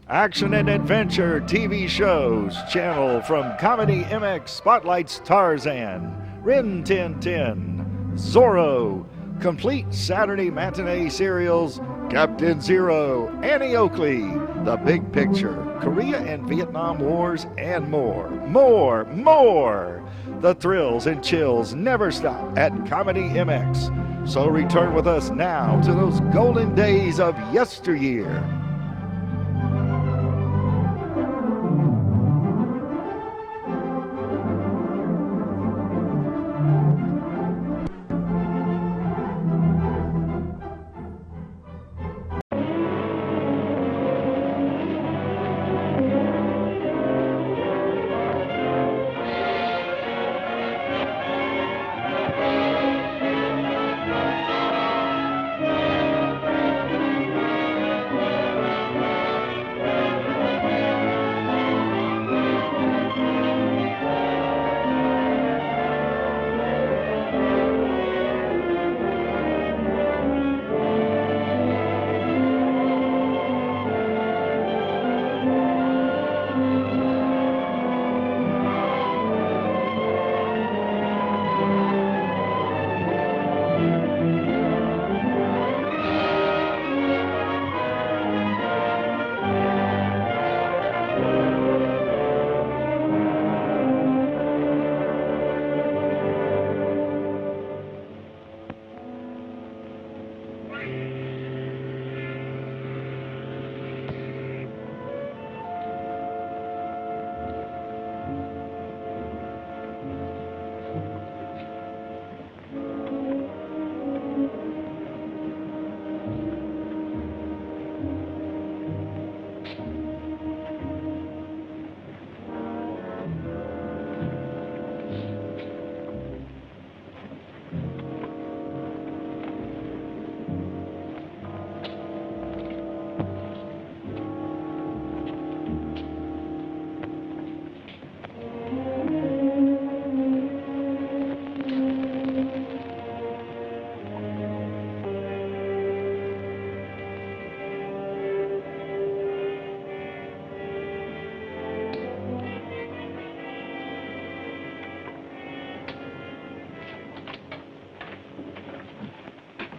Action and adventure TV shows channel from Comedy MX spotlights Tarzan, Rin Tin Tin, Zorro, complete Saturday matinee serials Captain Zero, Annie Oakley, The Big Picture, Korea and Vietnam Wars, and more. More! The thrills and chills never stop at Comedy MX. So return with us now to those golden days of yesteryear.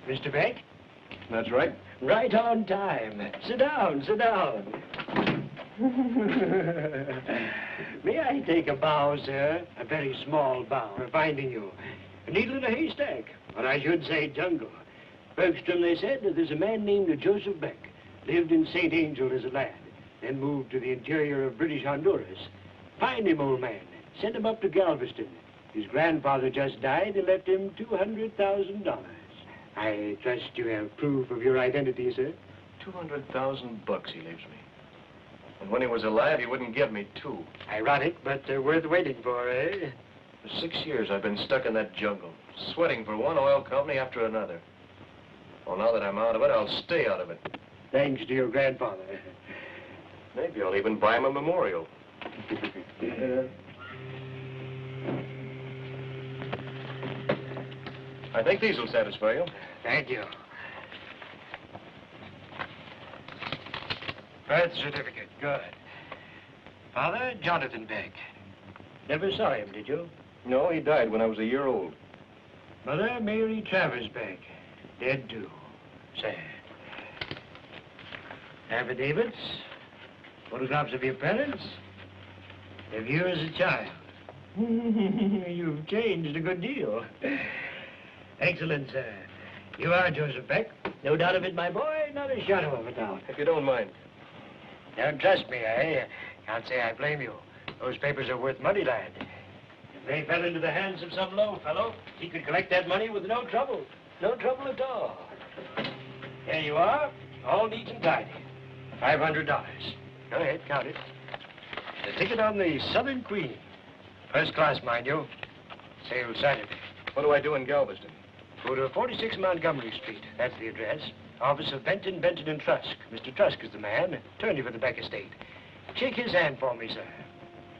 Mr. Beck? That's right. Right on time. Sit down, sit down. May I take a bow, sir? A very small bow for finding you. A needle in a haystack, or I should say jungle. Bergstrom, they said that there's a man named Joseph Beck. Lived in St. Angel as a lad, then moved to the interior of British Honduras. Find him, old man. Send him up to Galveston. His grandfather just died and left him $200,000. I trust you have proof of your identity, sir. $200,000 he leaves me. And when he was alive, he wouldn't give me two. Ironic, but worth waiting for, eh? For 6 years, I've been stuck in that jungle, sweating for one oil company after another. Well, now that I'm out of it, I'll stay out of it. Thanks to your grandfather. Maybe I'll even buy him a memorial. I think these will satisfy you. Thank you. Birth certificate, good. Father, Jonathan Beck. Never saw him, did you? No, he died when I was a year old. Mother, Mary Travers Beck. Dead, too. Sad. Affidavits, photographs of your parents, of you as a child. You've changed a good deal. Excellent, sir. You are Joseph Beck. No doubt of it, my boy. Not a shadow of a doubt. If you don't mind. Don't trust me, eh? Can't say I blame you. Those papers are worth money, lad. If they fell into the hands of some low fellow, he could collect that money with no trouble. No trouble at all. There you are, all neat and tidy. $500. Go ahead, count it. The ticket on the Southern Queen. First class, mind you. Sale Saturday. What do I do in Galveston? Go to 46 Montgomery Street. That's the address. Office of Benton, Benton and Trusk. Mr. Trusk is the man. Attorney for the Beck estate. Shake his hand for me, sir.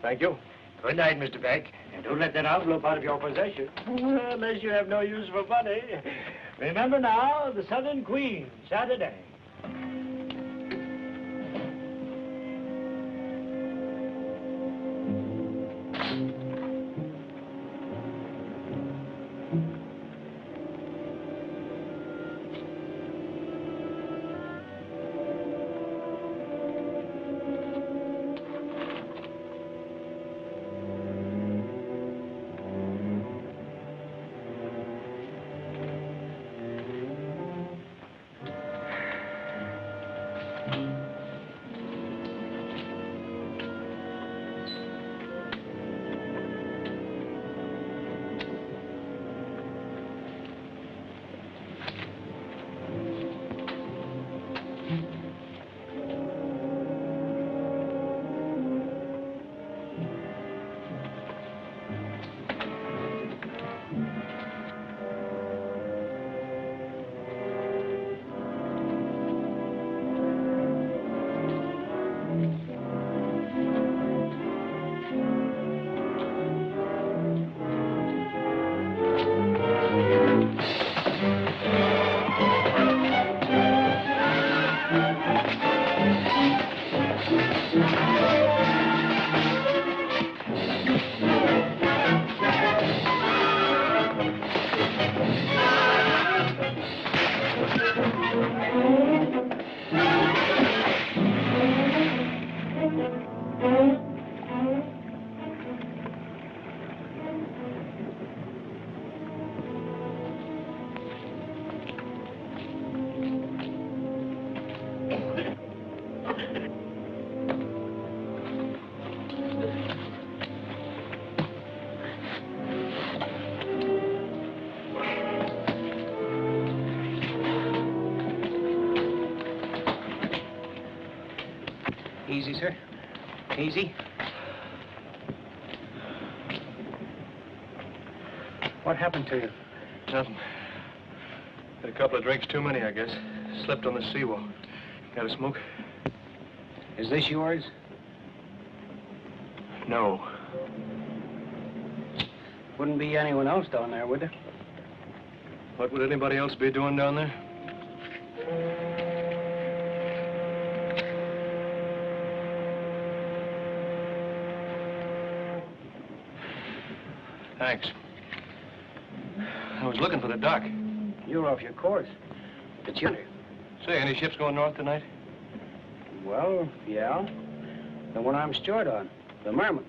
Thank you. Good night, Mr. Beck. And don't let that envelope out of your possession. Unless you have no use for money. Remember now, the Southern Queen, Saturday. Easy, sir. Easy. What happened to you? Nothing. Had a couple of drinks too many, I guess. Slept on the seawall. Got a smoke? Is this yours? No. Wouldn't be anyone else down there, would there? What would anybody else be doing down there? Thanks. I was looking for the dock. You're off your course. It's yonder. Say, any ships going north tonight? Well, yeah. The one I'm steward on, the Merman.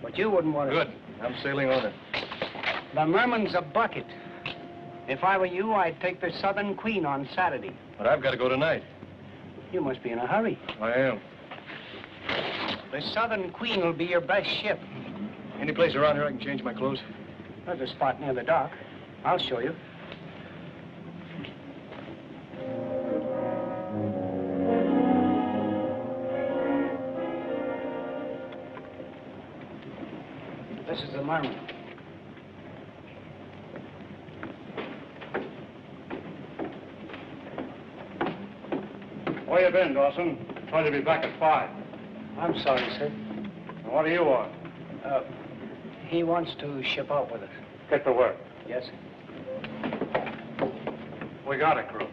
But you wouldn't want to... Good. I'm sailing on it. The Merman's a bucket. If I were you, I'd take the Southern Queen on Saturday. But I've got to go tonight. You must be in a hurry. I am. The Southern Queen will be your best ship. Any place around here I can change my clothes? There's a spot near the dock. I'll show you. This is the Merman. Where you been, Dawson? Told you to be back at 5. I'm sorry, sir. What do you want? He wants to ship out with us. Get to work. Yes, sir. We got a crew.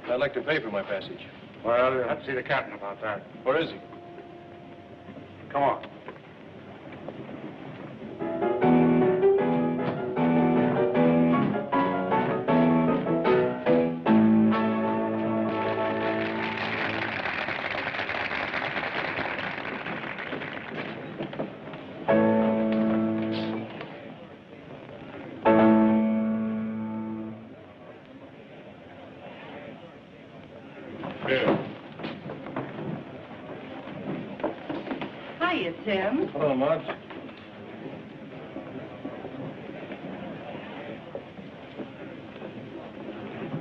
I'd like to pay for my passage. Well, you'll have to see the captain about that. Where is he? Come on. Tim. Hello, Marge.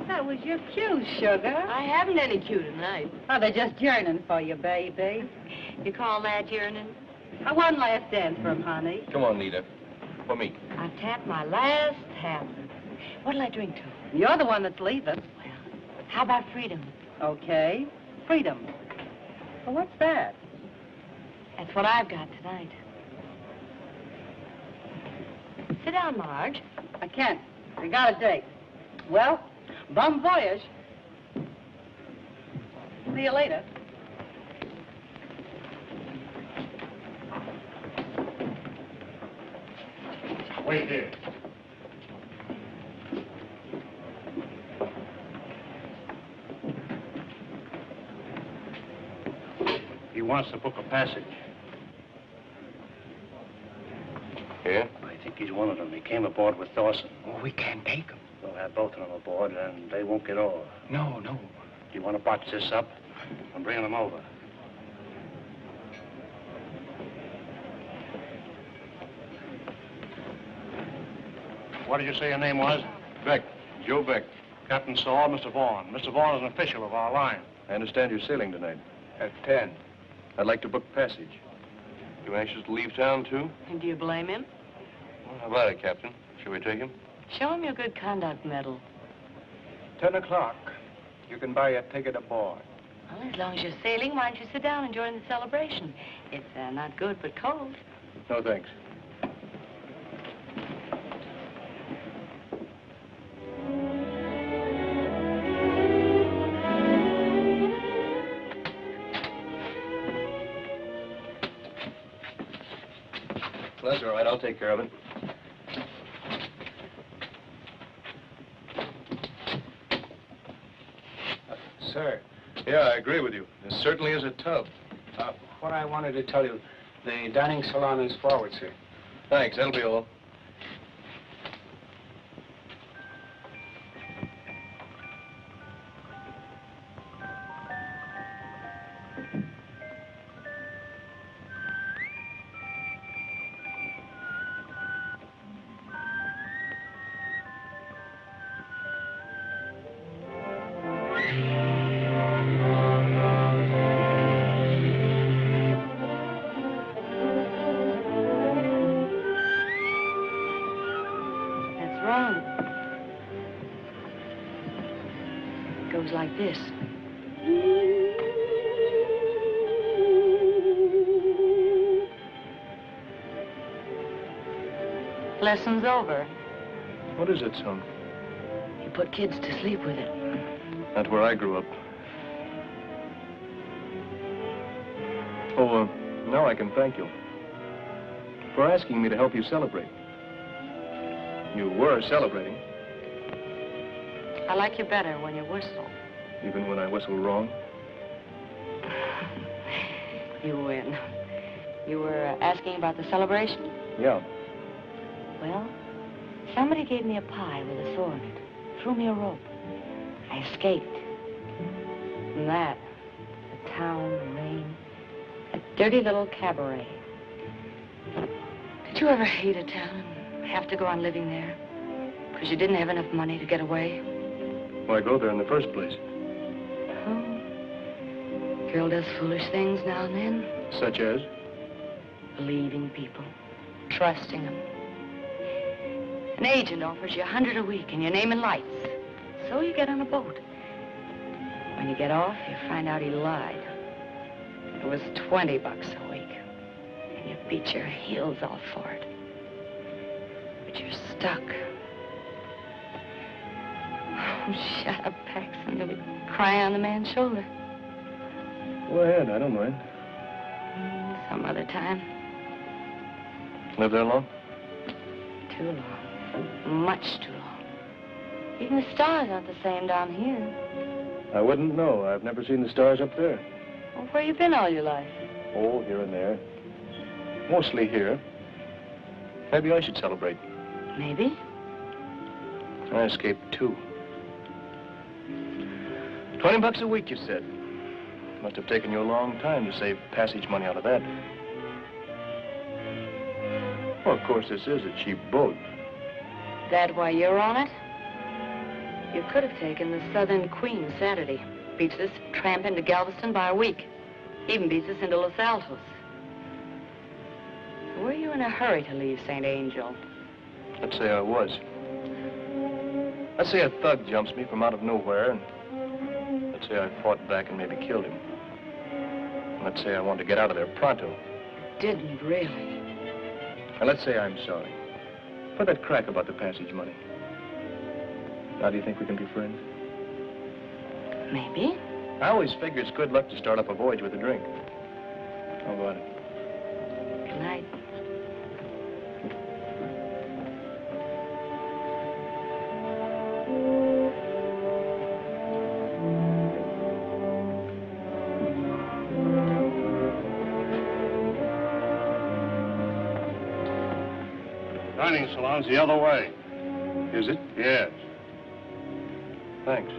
That was your cue, sugar. I haven't any cue tonight. Oh, they're just yearning for you, baby. You call that yearning? One last dance for him, honey. Come on, Nita. For me. I've tapped my last half. What'll I drink to? You're the one that's leaving. Well, how about freedom? Okay. Freedom. Well, what's that? That's what I've got tonight. Sit down, Marge. I can't. We got a date. Well, bon voyage. See you later. Wait here. He wants to book a passage. Yeah? I think he's one of them. He came aboard with Dawson. Oh, we can't take him. We'll have both of them aboard, and they won't get off. No. Do you want to botch this up? I'm bringing them over. What did you say your name was? Beck, Joe Beck. Captain Saw, Mr. Vaughn. Mr. Vaughn is an official of our line. I understand you're sailing tonight. At 10. I'd like to book passage. You anxious to leave town, too? And do you blame him? Well, how about it, Captain? Shall we take him? Show him your good conduct medal. 10 o'clock. You can buy a ticket aboard. Well, as long as you're sailing, why don't you sit down and join the celebration? It's not good, but cold. No, thanks. Well, that's all right. I'll take care of it. Sir, Yeah, I agree with you. This certainly is a tub. what I wanted to tell you, the dining salon is forward, sir. Thanks. That'll be all. That's wrong. It goes like this. Lesson's over. What is it, son? You put kids to sleep with it. That's where I grew up. Oh, now I can thank you for asking me to help you celebrate. You were celebrating, I like you better when you whistle. even when I whistled wrong. You win. You were asking about the celebration? Yeah. Well, somebody gave me a pie with a sword in it, threw me a rope. I escaped. From that, the town, the rain, a dirty little cabaret. Did you ever hate a town and have to go on living there? Because you didn't have enough money to get away? Why go there in the first place? Oh. Girl does foolish things now and then. Such as? Believing people, trusting them. An agent offers you $100 a week and your name in lights. So you get on a boat. When you get off, you find out he lied. It was $20 a week. And you beat your heels off for it. But you're stuck. Oh, shut up, Paxton. You'll be crying on the man's shoulder. Go ahead, I don't mind. Some other time. Live there long? Too long. Much too long. Even the stars aren't the same down here. I wouldn't know. I've never seen the stars up there. Well, where you been all your life? Oh, here and there. Mostly here. Maybe I should celebrate. Maybe. I escaped, too. $20 a week, you said. Must have taken you a long time to save passage money out of that. Well, of course, this is a cheap boat. That why you're on it? You could have taken the Southern Queen Saturday. Beats us tramp into Galveston by a week. Even beats us into Los Alos. Were you in a hurry to leave St. Angel? Let's say I was. Let's say a thug jumps me from out of nowhere, and let's say I fought back and maybe killed him. Let's say I want to get out of there pronto. Didn't really. And let's say I'm sorry for that crack about the passage money. Now, do you think we can be friends? Maybe. I always figure it's good luck to start up a voyage with a drink. How about it? Good night. Dining salon's the other way. Is it? Yes. Thanks.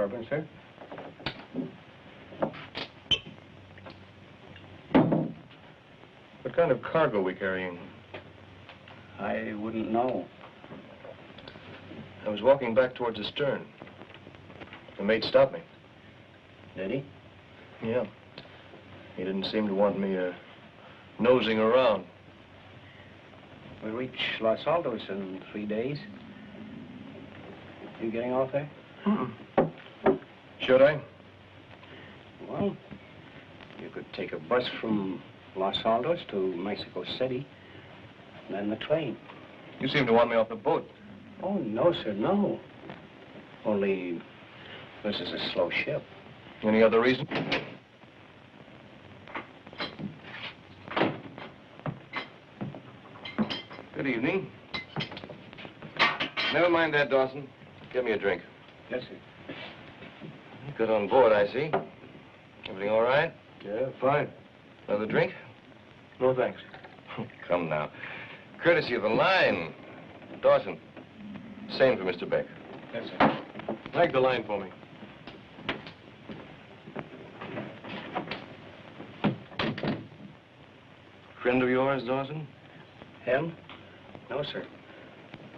bourbon, sir. What kind of cargo are we carrying? I wouldn't know. I was walking back towards the stern. The mate stopped me. Did he? Yeah. He didn't seem to want me, nosing around. We reach Los Alos in 3 days. You getting off there? Should I? Well, you could take a bus from Los Alos to Mexico City, and then the train. You seem to want me off the boat. Oh, no, sir, no. Only, this is a slow ship. Any other reason? Good evening. Never mind that, Dawson. Get me a drink. Yes, sir. You got on board, I see. Everything all right? Yeah, fine. Another drink? No, thanks. Come now. Courtesy of the line. Dawson, same for Mr. Beck. Yes, sir. Flag the line for me. Friend of yours, Dawson? Him? No, sir.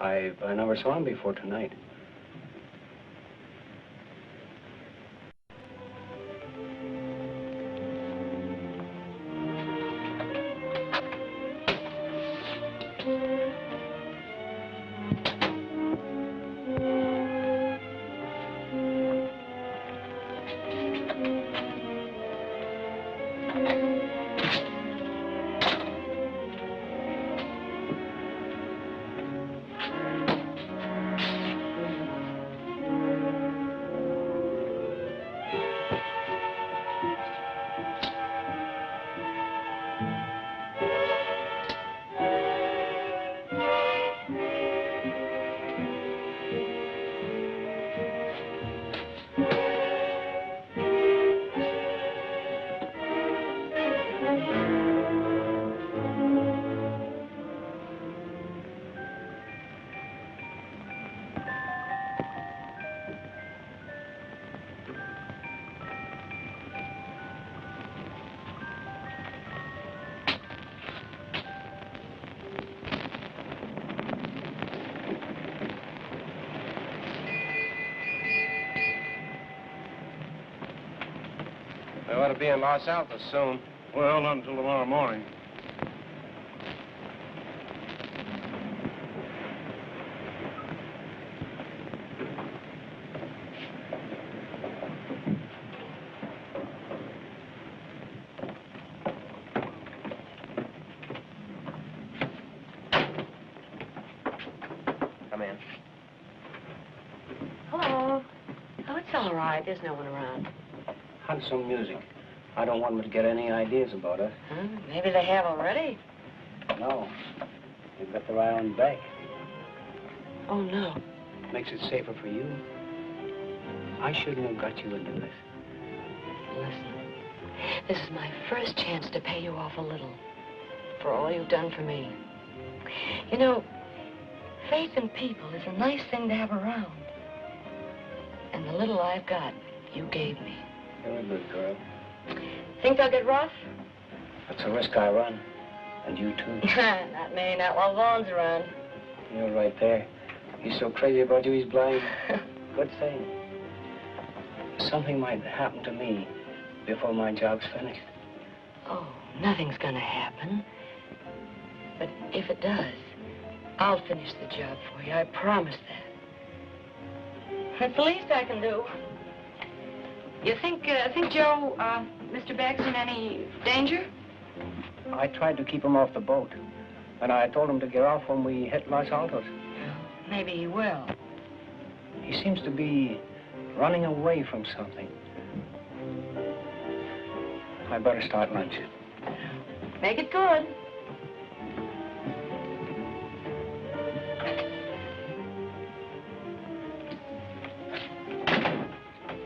I never saw him before tonight. I ought to be in Los Alos soon. Well, not until tomorrow morning. Come in. Hello. Oh, it's all right. There's no one around. Hunt some music. I don't want them to get any ideas about us. Huh? Maybe they have already. No. They've got their eye on Beck. Oh, no. Makes it safer for you. I shouldn't have got you into this. Listen, this is my first chance to pay you off a little for all you've done for me. You know, faith in people is a nice thing to have around. And the little I've got, you gave me. You're a good girl. Think they'll get rough? That's a risk I run. And you, too. Not me, not while Vaughn's around. You're right there. He's so crazy about you, he's blind. Good thing. Something might happen to me before my job's finished. Oh, nothing's gonna happen. But if it does, I'll finish the job for you. I promise that. That's the least I can do. You think Joe, Mr. Beck's in any danger? I tried to keep him off the boat. And I told him to get off when we hit Los Alos. Maybe he will. He seems to be running away from something. I better start lunch. Make it good.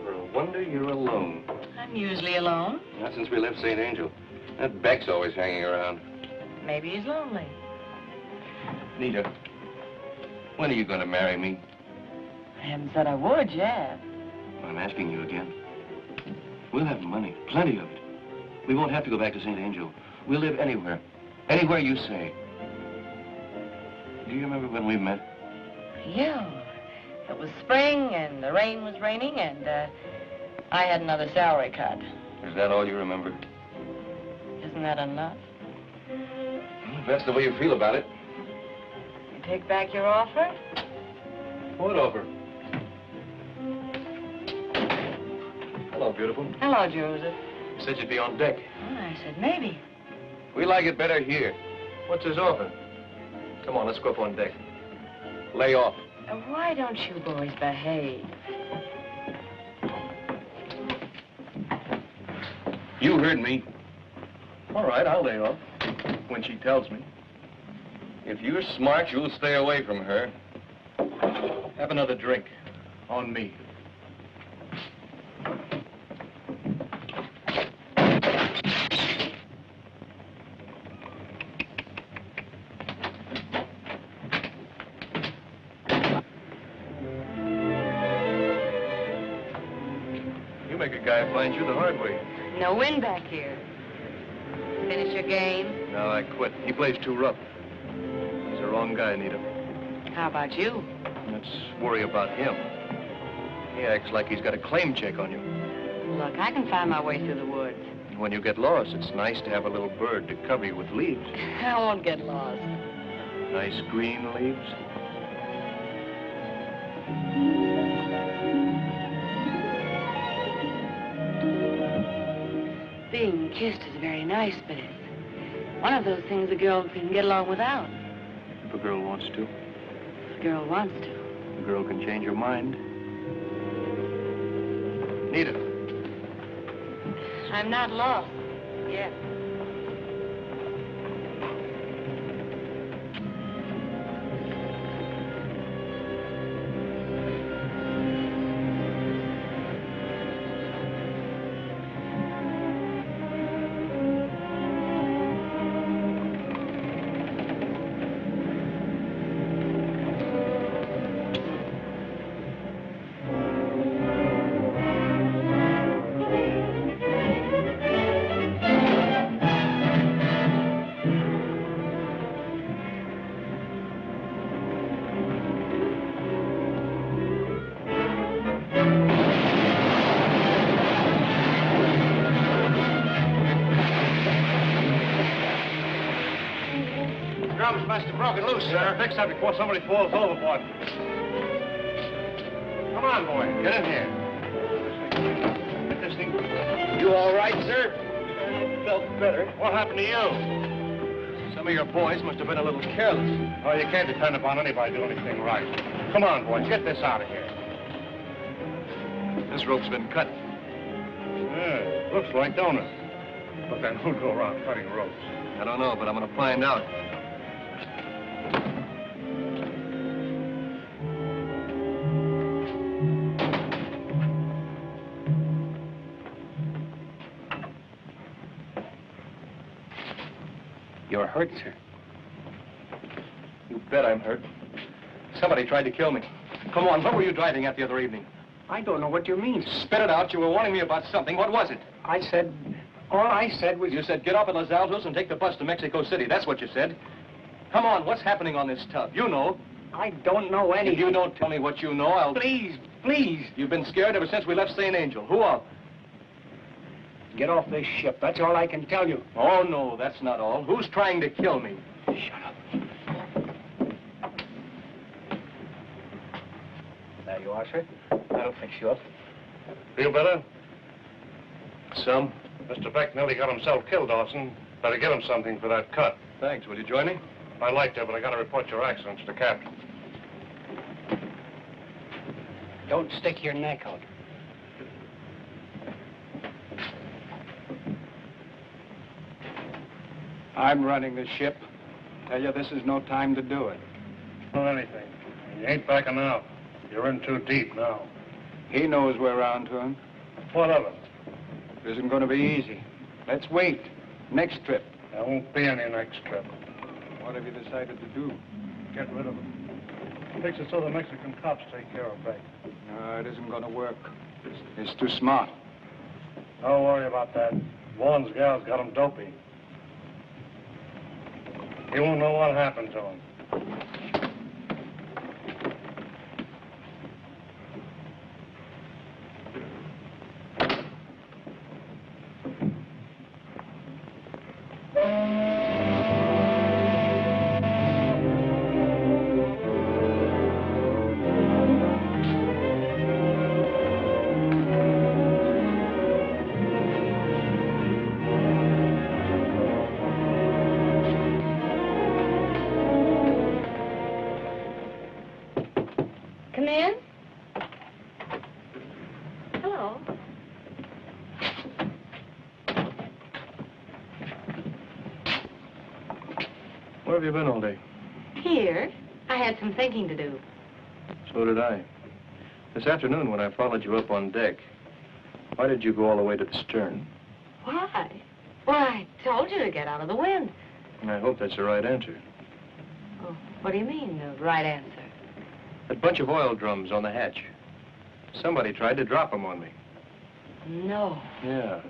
For a wonder you're alone. I'm usually alone. Not since we left St. Angel. That Beck's always hanging around. Maybe he's lonely. Nita, when are you going to marry me? I haven't said I would yet. I'm asking you again. We'll have money, plenty of it. We won't have to go back to St. Angel. We'll live anywhere. Anywhere you say. Do you remember when we met? Yeah. It was spring, and the rain was raining, and I had another salary cut. Is that all you remember? Isn't that enough? If that's the way you feel about it. You take back your offer? What offer? Hello, beautiful. Hello, Joseph. You said you'd be on deck. Oh, I said maybe. We like it better here. What's his offer? Come on, let's go up on deck. Lay off. Why don't you boys behave? You heard me. All right, I'll lay off when she tells me. If you're smart, you'll stay away from her. Have another drink. On me. You make a guy find you the hard way. No wind back here. Finish your game? No, I quit. He plays too rough. He's the wrong guy, Anita. How about you? Let's worry about him. He acts like he's got a claim check on you. Look, I can find my way through the woods. And when you get lost, it's nice to have a little bird to cover you with leaves. I won't get lost. Nice green leaves. Being kissed is very nice, but it's one of those things a girl can get along without. If a girl wants to. If a girl wants to. A girl can change her mind. Anita. I'm not lost yet. Must have broken loose, sir. Fix that before somebody falls overboard. Come on, boy. Get in here. Get this thing. You all right, sir? Felt better. What happened to you? Some of your boys must have been a little careless. Oh, you can't depend upon anybody doing anything right. Come on, boys. Get this out of here. This rope's been cut. Yeah, looks like, don't it? But then who'd go around cutting ropes? I don't know, but I'm going to find out. You're hurt, sir. You bet I'm hurt. Somebody tried to kill me. Come on, what were you driving at the other evening? I don't know what you mean. Spit it out. You were warning me about something. What was it? All I said was... You said get off at Los Alos and take the bus to Mexico City. That's what you said. Come on, what's happening on this tub? You know. I don't know anything. If you don't tell me what you know, I'll... Please, please. You've been scared ever since we left St. Angel. Who of? Get off this ship. That's all I can tell you. Oh, no, that's not all. Who's trying to kill me? Shut up. There you are, sir. That'll fix you up. Feel better? Some. Mr. Beck nearly got himself killed, Dawson. Better get him something for that cut. Thanks. Will you join me? I'd like to, but I gotta report your accident to the captain. Don't stick your neck out. I'm running the ship. Tell you, this is no time to do it. Not anything. You ain't backing out. You're in too deep now. He knows we're on to him. What of it? It isn't going to be easy. Let's wait. Next trip. There won't be any next trip. What have you decided to do? Get rid of him. Fix it so the Mexican cops take care of Beck. No, it isn't going to work. He's too smart. Don't worry about that. Vaughn's gal's got him dopey. He won't know what happened to him. Come in. Hello. Where have you been all day? Here. I had some thinking to do. So did I. This afternoon when I followed you up on deck, why did you go all the way to the stern? Why? Well, I told you to get out of the wind. And I hope that's the right answer. Oh, what do you mean, the right answer? That bunch of oil drums on the hatch. Somebody tried to drop them on me. No. Yeah.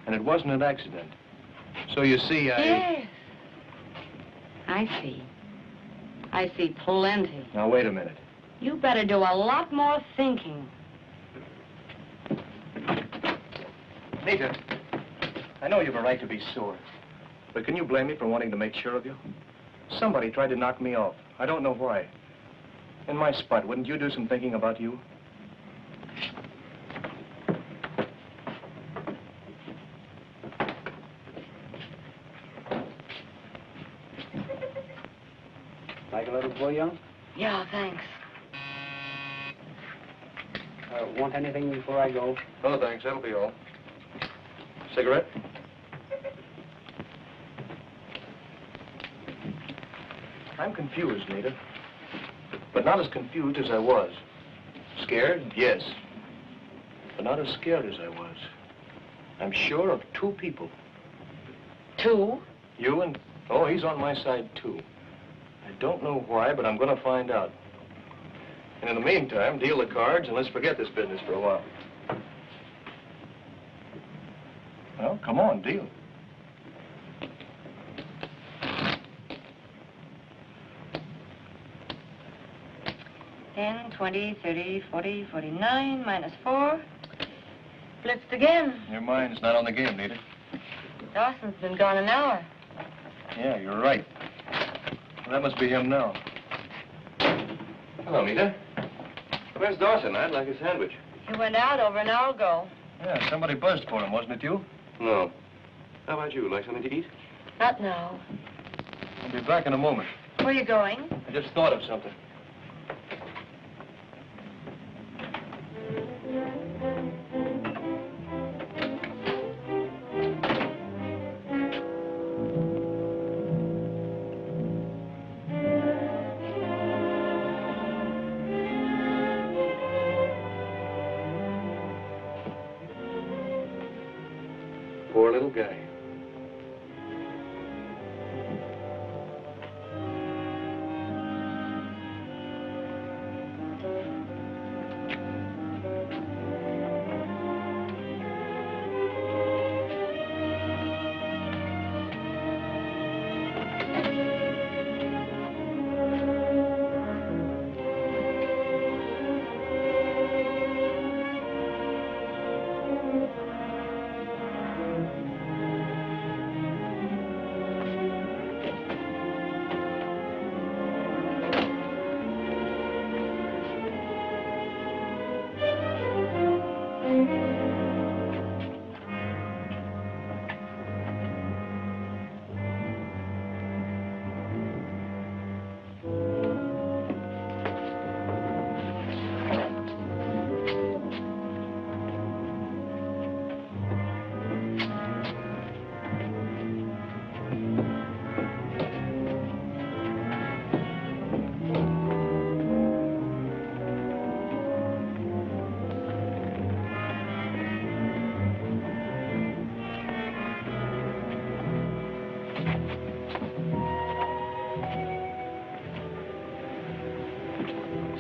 And it wasn't an accident. So you see, Yes. I see. I see plenty. Now, wait a minute. You better do a lot more thinking. Nita, I know you've a right to be sore. But can you blame me for wanting to make sure of you? Somebody tried to knock me off. I don't know why. In my spot, wouldn't you do some thinking about you? Like a little bouillon? Yeah, thanks. Want anything before I go? No, thanks. That'll be all. Cigarette? I'm confused, Nita. But not as confused as I was. Scared? Yes. But not as scared as I was. I'm sure of two people. Two? You and... Oh, he's on my side, too. I don't know why, but I'm going to find out. And in the meantime, deal the cards and let's forget this business for a while. Well, come on, deal. 10, 20, 30, 40, 49, minus 4. Blitzed again. Your mind's not on the game, Nita. Dawson's been gone an hour. Yeah, you're right. Well, that must be him now. Hello, Nita. Where's Dawson? I'd like a sandwich. He went out over an hour ago. Yeah, somebody buzzed for him, wasn't it you? No. How about you? Like something to eat? Not now. I'll be back in a moment. Where are you going? I just thought of something. Poor little guy.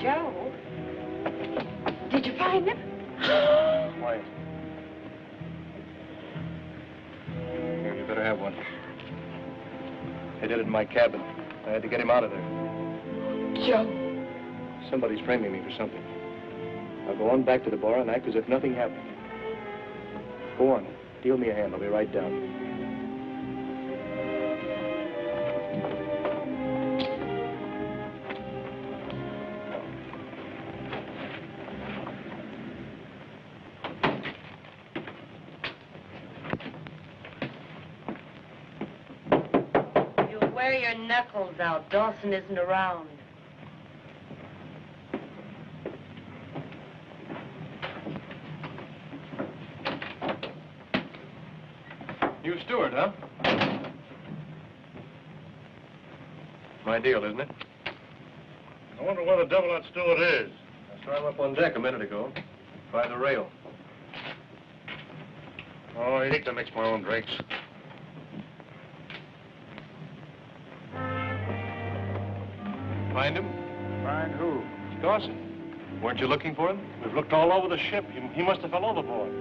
Joe? Did you find him? have one. They did it in my cabin. I had to get him out of there. Joe. Somebody's framing me for something. I'll go on back to the bar and act as if nothing happened. Go on. Deal me a hand. I'll be right down. You wear your knuckles out. Dawson isn't around. You steward, huh? My deal, isn't it? I wonder where the devil that steward is. I saw him up on deck a minute ago. By the rail. Oh, I hate to mix my own drinks. Find him? Find who? Dawson. Weren't you looking for him? We've looked all over the ship. He must have fell overboard.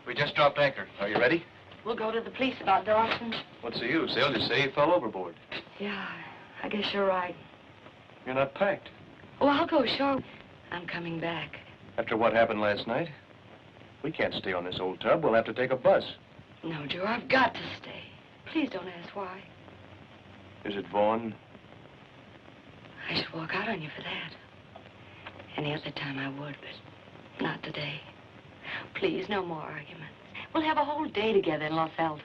We just dropped anchor. Are you ready? We'll go to the police about Dawson. What's the use? They'll just say he fell overboard. Yeah, I guess you're right. You're not packed. Oh, I'll go, sure. I'm coming back. After what happened last night, we can't stay on this old tub. We'll have to take a bus. No, Joe, I've got to stay. Please don't ask why. Is it Vaughn? I should walk out on you for that. Any other time I would, but not today. Please, no more arguments. We'll have a whole day together in Los Alos.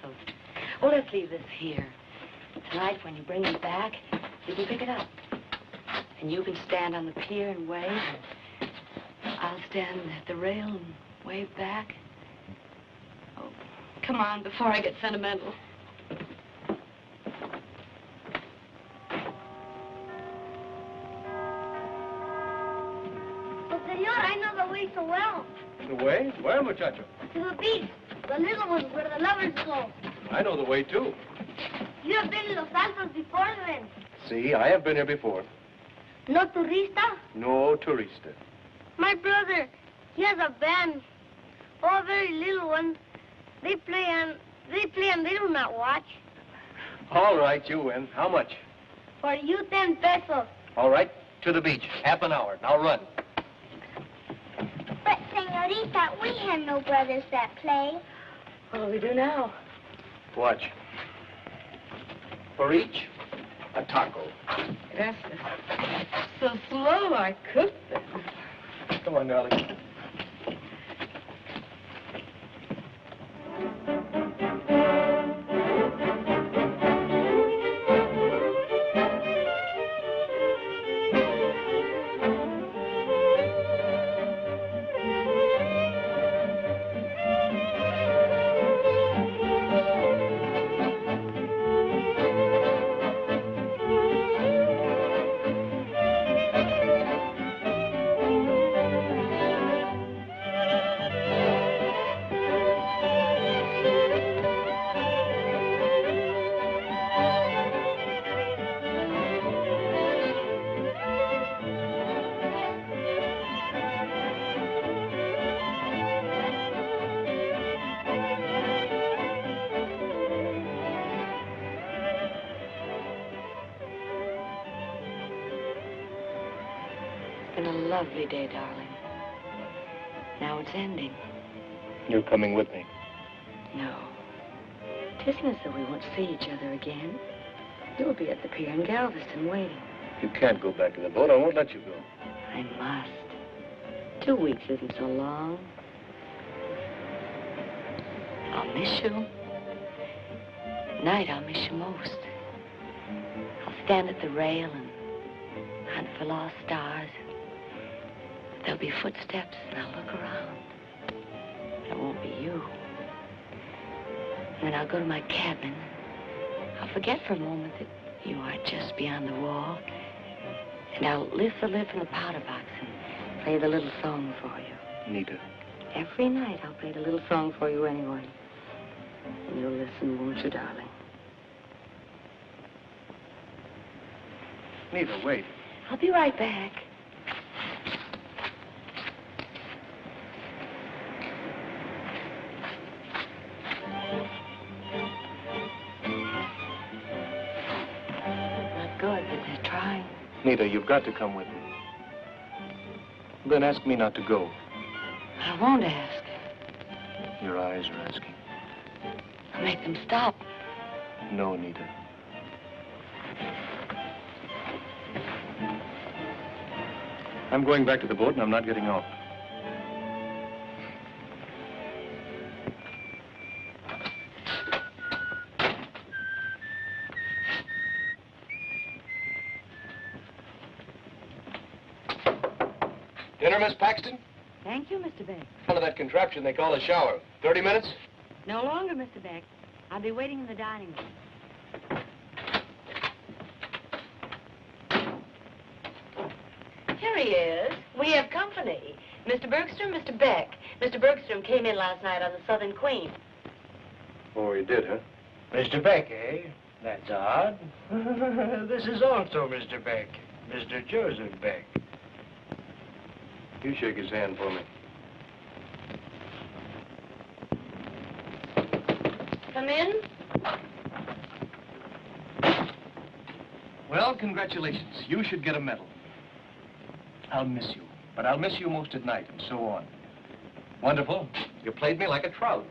Oh, let's leave this here. Tonight, when you bring me back, you can pick it up. And you can stand on the pier and wave. And I'll stand at the rail and wave back. Oh, come on, before I get sentimental. But, senor, I know the way so well. The way? Where, muchacho? To the beach. The little one where the lovers go. I know the way, too. You have been in Los Alos before then. See, I have been here before. No turista? No turista. My brother, he has a band. All very little ones. They play and they do not watch. All right, you win. How much? For you, 10 pesos. All right, to the beach. Half an hour. Now run. But, senorita, we have no brothers that play. What do we do now? Watch. For each, a taco. Gracias. So slow, I cooked them. Come on, darling. Lovely day, darling. Now it's ending. You're coming with me. No. Tisn't as though we won't see each other again. You'll be at the pier in Galveston waiting. You can't go back to the boat. I won't let you go. I must. 2 weeks isn't so long. I'll miss you. At night, I'll miss you most. I'll stand at the rail and hunt for lost stars. There'll be footsteps, and I'll look around. It won't be you. And then I'll go to my cabin. I'll forget for a moment that you are just beyond the wall. And I'll lift the lid from the powder box and play the little song for you. Nita. Every night I'll play the little song for you anyway. And you'll listen, won't you, darling? Nita, wait. I'll be right back. Not good, but they're trying. Nita, you've got to come with me. Then ask me not to go. I won't ask. Your eyes are asking. I'll make them stop. No, Nita. I'm going back to the boat and I'm not getting off. Dinner, Miss Paxton? Thank you, Mr. Beck. Front of that contraption they call a shower. 30 minutes? No longer, Mr. Beck. I'll be waiting in the dining room. Here he is. We have company. Mr. Bergstrom, Mr. Beck. Mr. Bergstrom came in last night on the Southern Queen. Oh, you did, huh? Mr. Beck, eh? That's odd. This is also Mr. Beck. Mr. Joseph Beck. You shake his hand for me. Come in. Well, congratulations. You should get a medal. I'll miss you, but I'll miss you most at night and so on. Wonderful. You played me like a trout.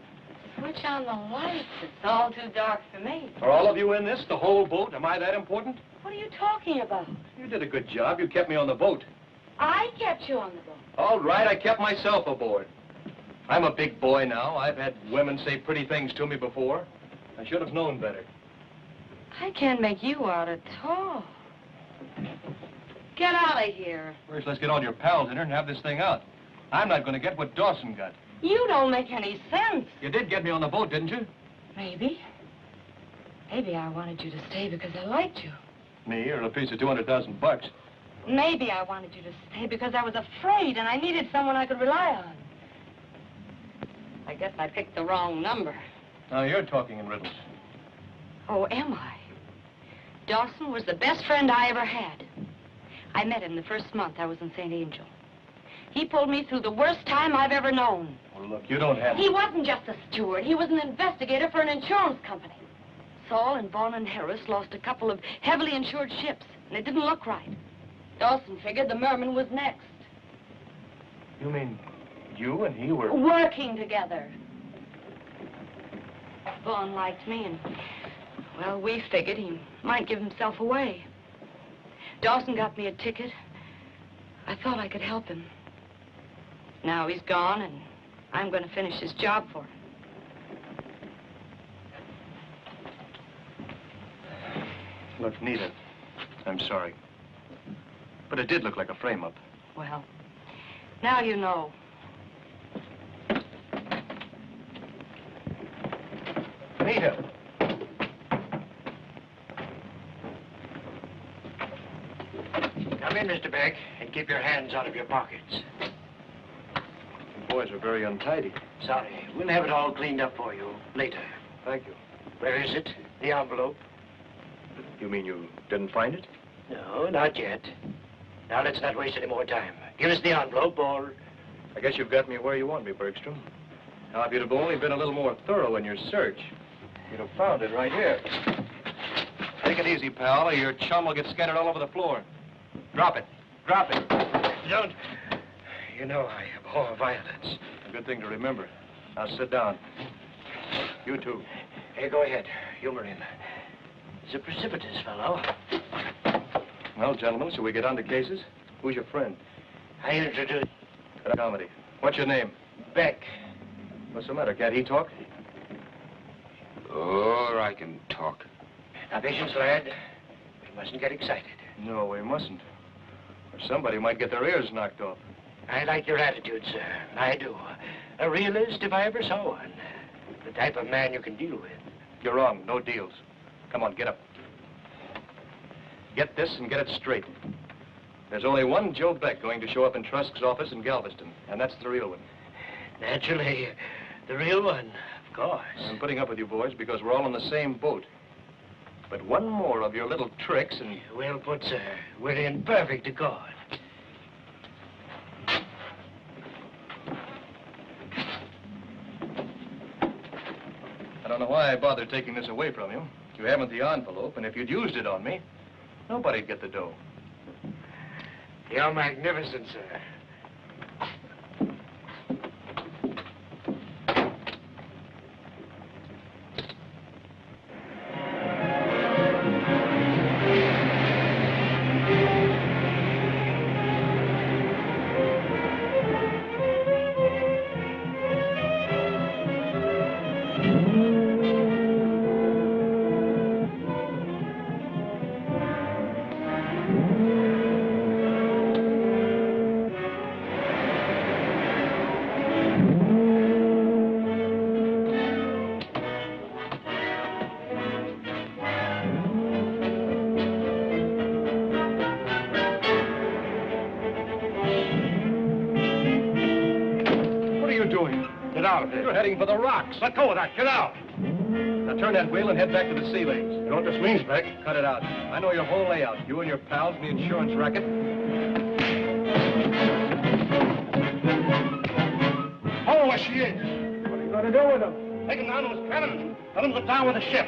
Switch on the lights. It's all too dark for me. Are all of you in this, the whole boat? Am I that important? What are you talking about? You did a good job. You kept me on the boat. I kept you on the boat. All right, I kept myself aboard. I'm a big boy now. I've had women say pretty things to me before. I should have known better. I can't make you out at all. Get out of here. First, let's get all your pals in here and have this thing out. I'm not going to get what Dawson got. You don't make any sense. You did get me on the boat, didn't you? Maybe. Maybe I wanted you to stay because I liked you. Me, or a piece of $200,000. Maybe I wanted you to stay because I was afraid and I needed someone I could rely on. I guess I picked the wrong number. Now, you're talking in riddles. Oh, am I? Dawson was the best friend I ever had. I met him the first month I was in St. Angel. He pulled me through the worst time I've ever known. Well, look, you don't have... He wasn't just a steward. He was an investigator for an insurance company. Saul and Vaughn and Harris lost a couple of heavily insured ships, and it didn't look right. Dawson figured the Merman was next. You mean you and he were... Working together. Vaughn liked me, and, well, we figured he might give himself away. Dawson got me a ticket. I thought I could help him. Now he's gone, and I'm going to finish his job for him. Look, Nita, I'm sorry. But it did look like a frame-up. Well, now you know. Nita! Come in, Mr. Beck, and keep your hands out of your pockets. The boys are very untidy. Sorry. We'll have it all cleaned up for you later. Thank you. Where is it? The envelope? You mean you didn't find it? No, not yet. Now, let's not waste any more time. Give us the envelope, or... I guess you've got me where you want me, Bergstrom. Now, if you'd have only been a little more thorough in your search, you'd have found it right here. Take it easy, pal, or your chum will get scattered all over the floor. Drop it. Drop it. Don't. You know I abhor violence. A good thing to remember. Now, sit down. You too. Hey, go ahead. Humor him. He's a precipitous fellow. Well, gentlemen, shall we get on to cases? Who's your friend? I introduce... Comedy. What's your name? Beck. What's the matter? Can't he talk? Oh, I can talk. Now, patience, lad. We mustn't get excited. No, we mustn't. Or somebody might get their ears knocked off. I like your attitude, sir. I do. A realist if I ever saw one. The type of man you can deal with. You're wrong. No deals. Come on, get up. Get this and get it straight. There's only one Joe Beck going to show up in Trusk's office in Galveston, and that's the real one. Naturally, the real one, of course. I'm putting up with you boys because we're all in the same boat. But one more of your little tricks and... Well put, sir. We're in perfect accord. I don't know why I bothered taking this away from you. You haven't the envelope, and if you'd used it on me, nobody'd get the dough. You're magnificent, sir. You're heading for the rocks. Let go of that. Get out. Now turn that wheel and head back to the sea lanes. You know what this means, Beck? Cut it out. I know your whole layout. You and your pals in the insurance racket. Oh, where she is. What are you going to do with him? Take him down to his cabin and let him go down with the ship.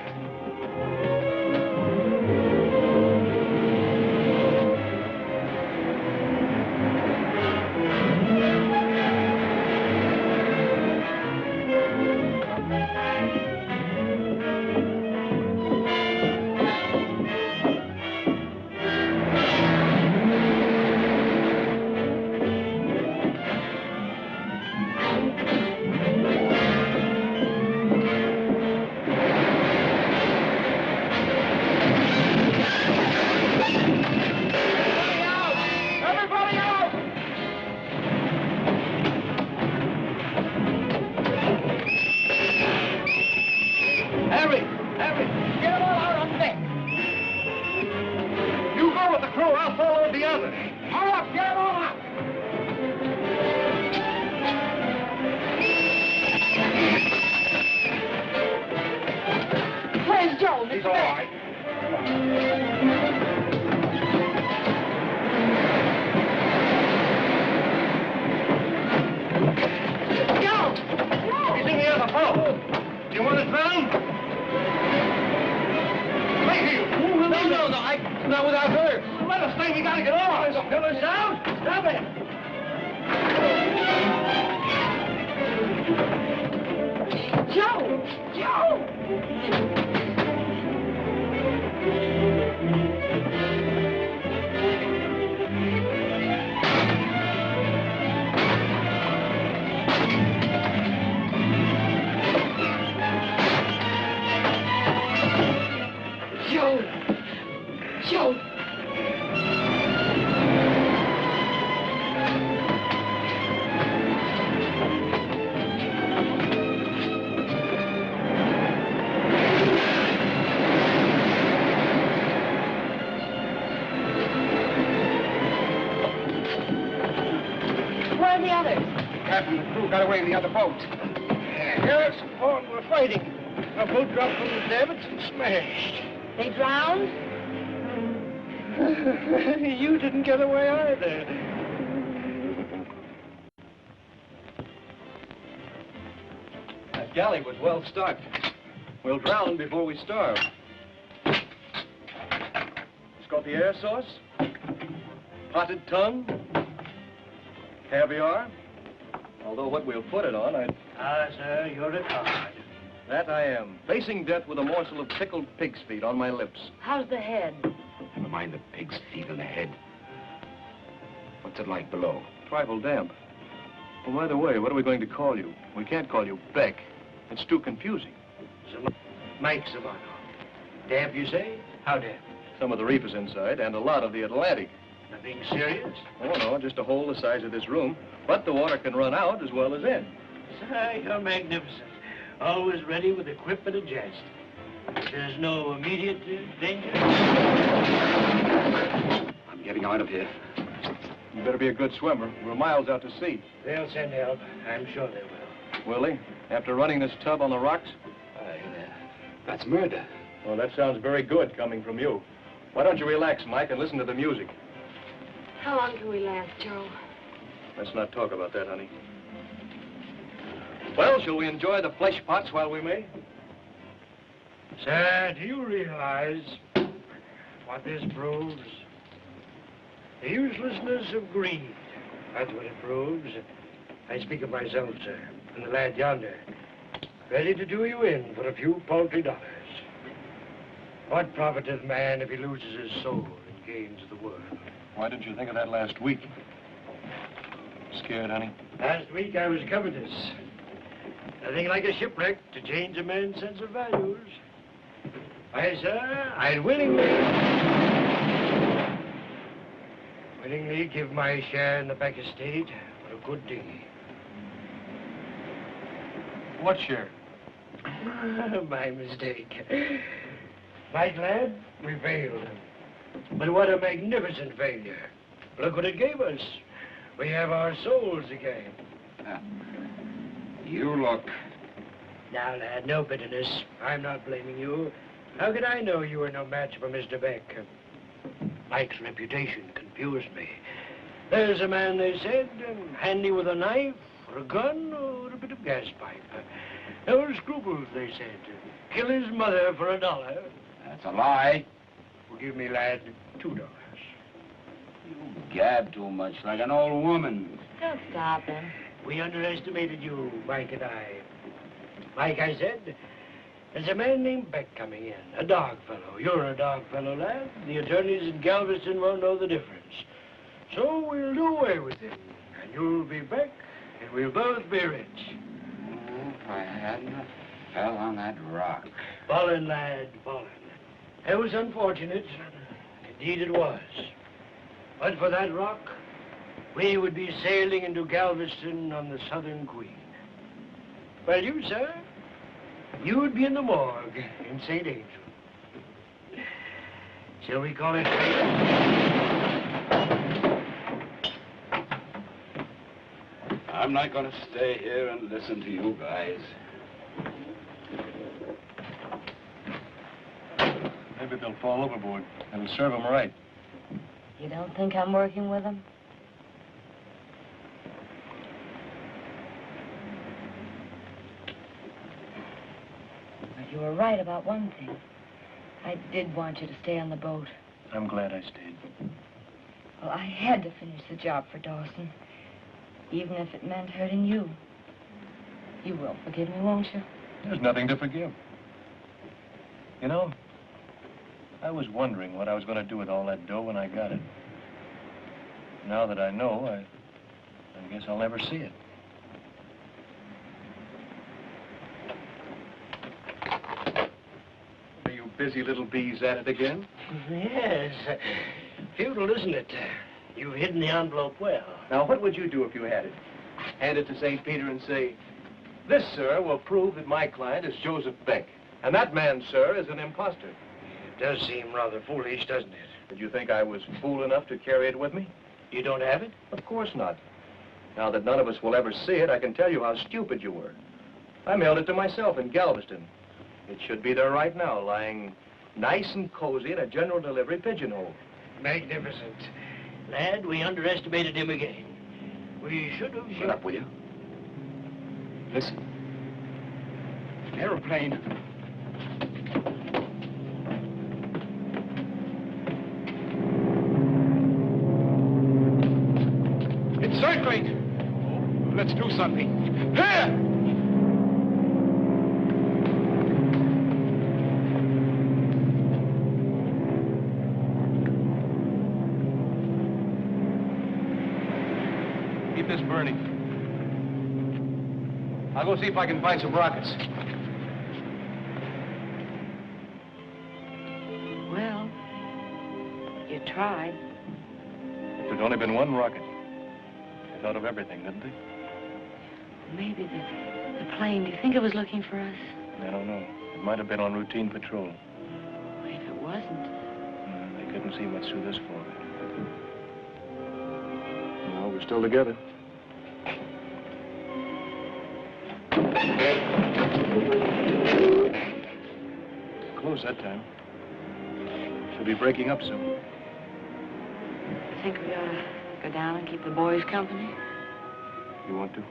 Got away in the other boat. Yes, oh, we're fighting. Our boat dropped from the davits and smashed. They drowned? You didn't get away either. That galley was well stocked. We'll drown before we starve. Scorpier sauce, potted tongue, caviar. Although what we'll put it on, Ah, sir, you're a card. That I am. Facing death with a morsel of pickled pig's feet on my lips. How's the head? Never mind the pig's feet on the head. What's it like below? Trifle damp. Well, by the way, what are we going to call you? We can't call you Beck. It's too confusing. Mike Zamano. Damp, you say? How damp? Some of the reef is inside, and a lot of the Atlantic. Nothing serious? Oh, no, just a hole the size of this room. But the water can run out as well as in. Sir, you're magnificent. Always ready with a quip and a jest. There's no immediate danger? I'm getting out of here. You better be a good swimmer. We're miles out to sea. They'll send help. I'm sure they will. Will they? After running this tub on the rocks? That's murder. Well, that sounds very good coming from you. Why don't you relax, Mike, and listen to the music? How long can we last, Joe? Let's not talk about that, honey. Well, shall we enjoy the flesh pots while we may? Sir, do you realize what this proves? The uselessness of greed. That's what it proves. I speak of myself, sir, and the lad yonder, ready to do you in for a few paltry dollars. What profiteth man if he loses his soul and gains the world? Why didn't you think of that last week? Scared, honey? Last week I was covetous. Nothing like a shipwreck to change a man's sense of values. Why, sir, I'd willingly give my share in the Beck estate for a good deed. What share? My mistake. Right, lad, we failed. But what a magnificent failure. Look what it gave us. We have our souls again. You look. Now, lad, no bitterness. I'm not blaming you. How could I know you were no match for Mr. Beck? Mike's reputation confused me. There's a man, they said, handy with a knife, or a gun, or a bit of gas pipe. No scruples, they said. Kill his mother for $1. That's a lie. Well, give me, lad, $2. You gab too much, like an old woman. Don't stop him. We underestimated you, Mike and I. Like I said, there's a man named Beck coming in, a dog fellow. You're a dog fellow, lad. The attorneys in Galveston won't know the difference. So we'll do away with him, and you'll be Beck, and we'll both be rich. If I hadn't fell on that rock. Fallen, lad, fallen. It was unfortunate. Indeed it was. But for that rock, we would be sailing into Galveston on the Southern Queen. Well, you, sir, you would be in the morgue in St. Angel. Shall we call it fate? I'm not going to stay here and listen to you guys. Maybe they'll fall overboard. It'll serve them right. You don't think I'm working with him? But you were right about one thing. I did want you to stay on the boat. I'm glad I stayed. Well, I had to finish the job for Dawson, even if it meant hurting you. You will forgive me, won't you? There's nothing to forgive. You know, I was wondering what I was going to do with all that dough when I got it. Now that I know, I guess I'll never see it. Are you busy little bees at it again? Yes. Futile, isn't it? You've hidden the envelope well. Now, what would you do if you had it? Hand it to St. Peter and say, "This, sir, will prove that my client is Joseph Beck. And that man, sir, is an imposter." It does seem rather foolish, doesn't it? Did you think I was fool enough to carry it with me? You don't have it? Of course not. Now that none of us will ever see it, I can tell you how stupid you were. I mailed it to myself in Galveston. It should be there right now, lying nice and cozy in a general delivery pigeonhole. Magnificent. Lad, we underestimated him again. We should have... Shut up, will you? Listen. An aeroplane. It's circling. Oh, let's do something. Here! Keep this burning. I'll go see if I can find some rockets. Well, you tried. there'd only been one rocket. They thought of everything, didn't they? Maybe the plane. Do you think it was looking for us? I don't know. It might have been on routine patrol. If it wasn't. They couldn't see much through this fog. No, we're still together. Close that time. She'll be breaking up soon. You think we ought to go down and keep the boys company? You want to? No.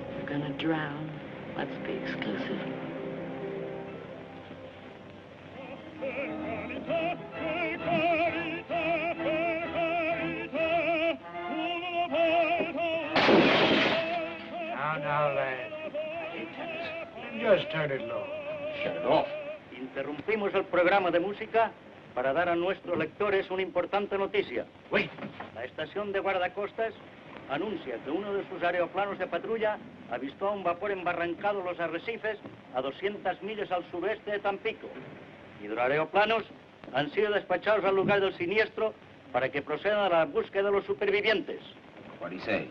If we're gonna drown, let's be exclusive. Now, lad. Just turn it low. Shut it off. Interrumpimos el programa de música para dar a nuestros lectores una importante noticia. Wait. La estación de guardacostas anuncia que uno de sus aeroplanos de patrulla avistó a un vapor embarrancado en los arrecifes a 200 millas al sureste de Tampico. Hidroaeroplanos han sido despachados al lugar del siniestro para que procedan a la búsqueda de los supervivientes. What do you say?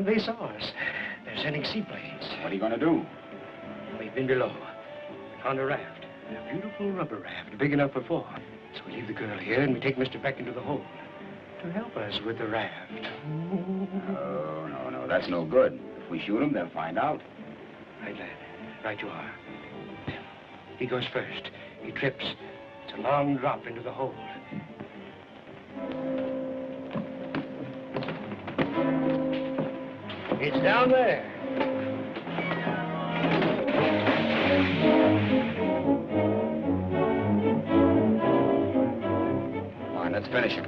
They saw us. They're sending seaplanes. What are you going to do? We've been below. We found a raft. A beautiful rubber raft, big enough for four. So we leave the girl here and we take Mr. Beck into the hold to help us with the raft. Oh, no. That's no good. If we shoot him, they'll find out. Right, lad. Right you are. He goes first. He trips. It's a long drop into the hold. It's down there. Come on, let's finish him.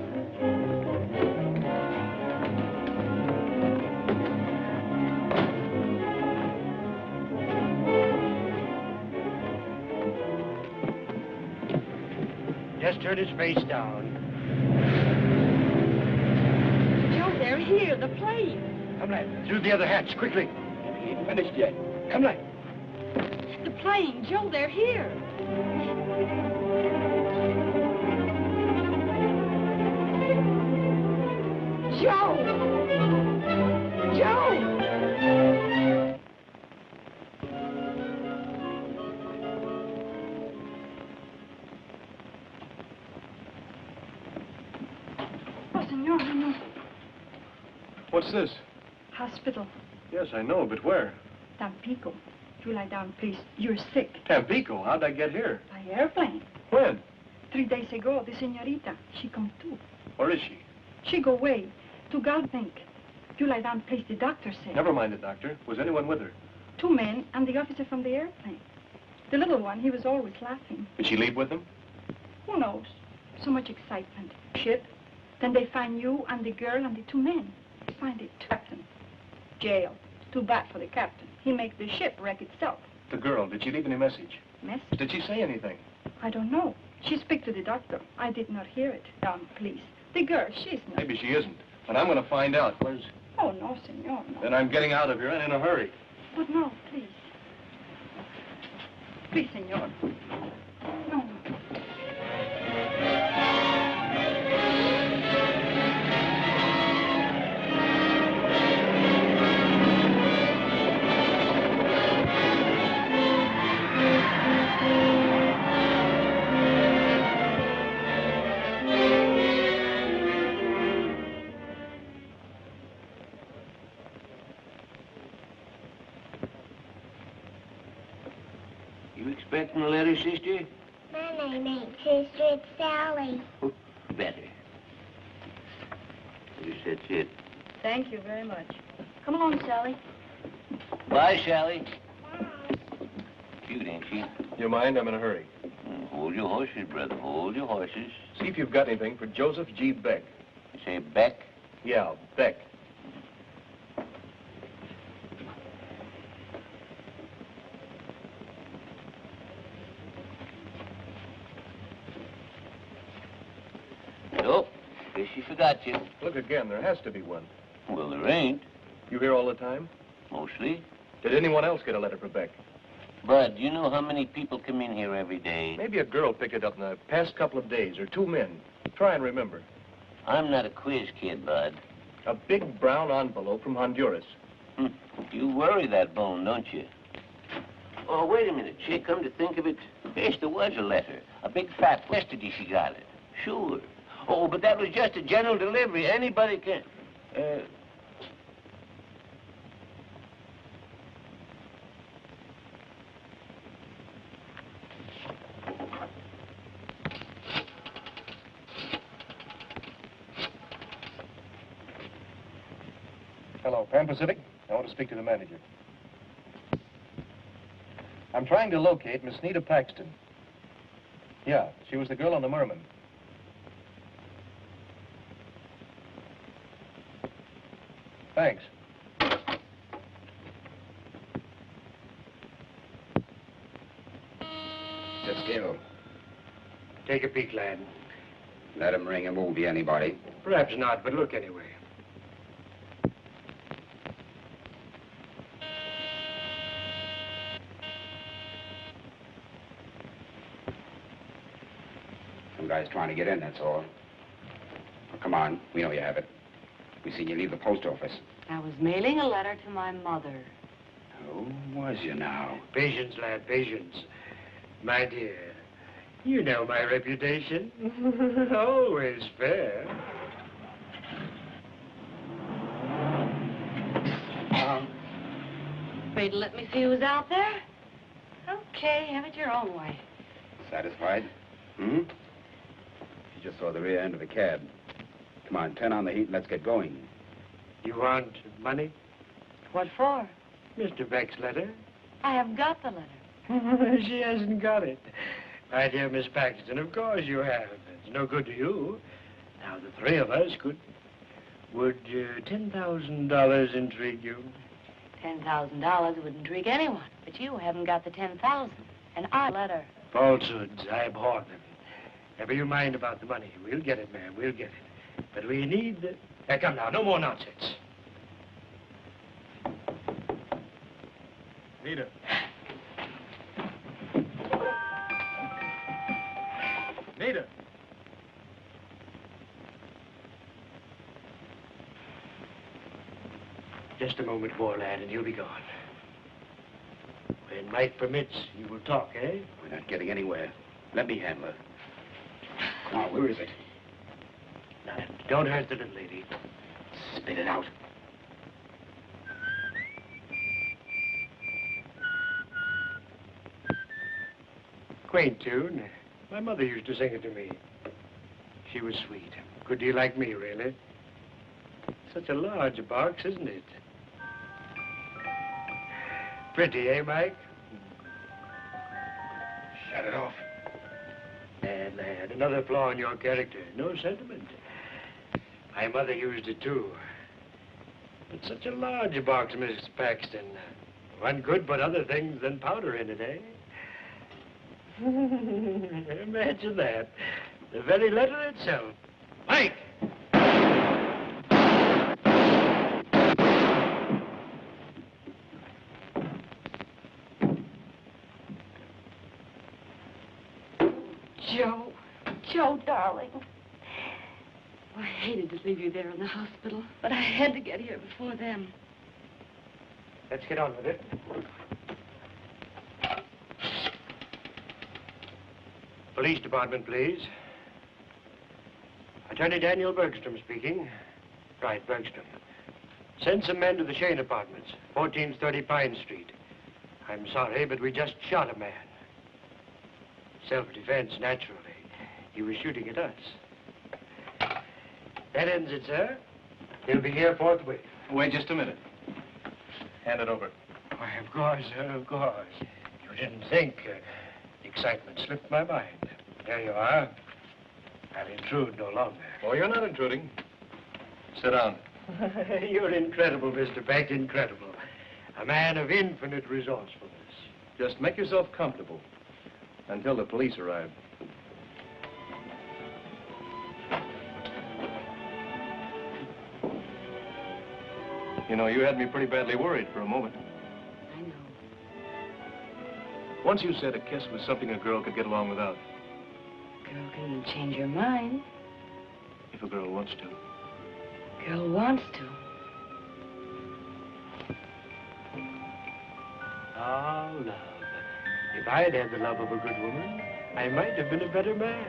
Just turn his face down. Joe, they're here, the plane. Come, lad. Through the other hatch, quickly. He ain't finished yet. Come, lad. The plane, Joe, they're here. Joe! Joe! Oh, senor, no. What's this? Hospital. Yes, I know, but where? Tampico. You lie down, please. You're sick. Tampico. How'd I get here? By airplane. When? 3 days ago, the señorita, she come too. Where is she? She go away to Galbank. You lie down, please, the doctor said. Never mind it, Doctor. Was anyone with her? 2 men and the officer from the airplane. The little one, he was always laughing. Did she leave with them? Who knows? So much excitement. Ship. Then they find you and the girl and the 2 men. They find the captain. Jail. Too bad for the captain. He makes the ship wreck itself. The girl, did she leave any message? Message? Did she say anything? I don't know. She speak to the doctor. I did not hear it. Down, please. The girl, she's not. Maybe she isn't. But I'm going to find out. Where's... Oh, no, senor, no. Then I'm getting out of here and in a hurry. But no, please. Please, senor. No. You expecting a letter, sister? My name ain't Sister, it's Sally. Oh, better. Yes, that's it. Thank you very much. Come along, Sally. Bye, Sally. Cute, ain't she? You mind? I'm in a hurry. Hold your horses, brother. Hold your horses. See if you've got anything for Joseph G. Beck. You say Beck? Yeah, Beck. Nope. Guess she forgot you. Look again. There has to be one. Well, there ain't. You here all the time? Mostly. Did anyone else get a letter for Beck? Bud, you know how many people come in here every day? Maybe a girl picked it up in the past couple of days, or 2 men. Try and remember. I'm not a quiz kid, Bud. A big brown envelope from Honduras. You worry that bone, don't you? Oh, wait a minute, Chick. Come to think of it, yes, there was a letter. A big fat yesterday she got it. Sure. Oh, but that was just a general delivery. Anybody can... Hello, Pan Pacific. I want to speak to the manager. I'm trying to locate Miss Nita Paxton. Yeah, she was the girl on the Merman. Thanks. Sit still. Take a peek, lad. Let him ring a movie, anybody. Perhaps not, but look anyway. Some guy's trying to get in, that's all. Well, come on, we know you have it. We seen you leave the post office. I was mailing a letter to my mother. Who was you now? Patience, lad, patience. My dear, you know my reputation. Always fair. Afraid to let me see who's out there? Okay, have it your own way. Satisfied? Hmm? You just saw the rear end of a cab. Come on, turn on the heat and let's get going. You want money? What for? Mr. Beck's letter. I have got the letter. She hasn't got it. My dear Miss Paxton, of course you have. It's no good to you. Now, the three of us could... Would $10,000 intrigue you? $10,000 would intrigue anyone, but you haven't got the 10,000, and I letter. Falsehoods, I abhor them. Never you mind about the money. We'll get it, ma'am, we'll get it. But we need the... come now, no more nonsense. Nita. Nita. Just a moment more, lad, and you'll be gone. When Mike permits, you will talk, eh? We're not getting anywhere. Let me handle her. Now, where is it? Now, don't hurt the little lady. Spit it out. Quaint tune. My mother used to sing it to me. She was sweet. Good deal like me, really. Such a large box, isn't it? Pretty, eh, Mike? Shut it off. Lad, another flaw in your character. No sentiment. My mother used it, too. But such a large box, Miss Paxton. One could put other things than powder in it, eh? Imagine that. The very letter itself. Mike! Joe, darling. I hated to leave you there in the hospital, but I had to get here before them. Let's get on with it. Police Department, please. Attorney Daniel Bergstrom speaking. Right, Bergstrom. Send some men to the Shane Apartments, 1430 Pine Street. I'm sorry, but we just shot a man. Self-defense, naturally. He was shooting at us. That ends it, sir. He'll be here forthwith. Wait just a minute. Hand it over. Why, of course, sir, of course. You didn't think. Excitement slipped my mind. There you are. I'll intrude no longer. Oh, you're not intruding. Sit down. You're incredible, Mr. Beck, incredible. A man of infinite resourcefulness. Just make yourself comfortable until the police arrive. You know, you had me pretty badly worried for a moment. I know. Once you said a kiss was something a girl could get along without. Girl can change your mind. If a girl wants to. Girl wants to. Ah, love. If I'd had the love of a good woman, I might have been a better man.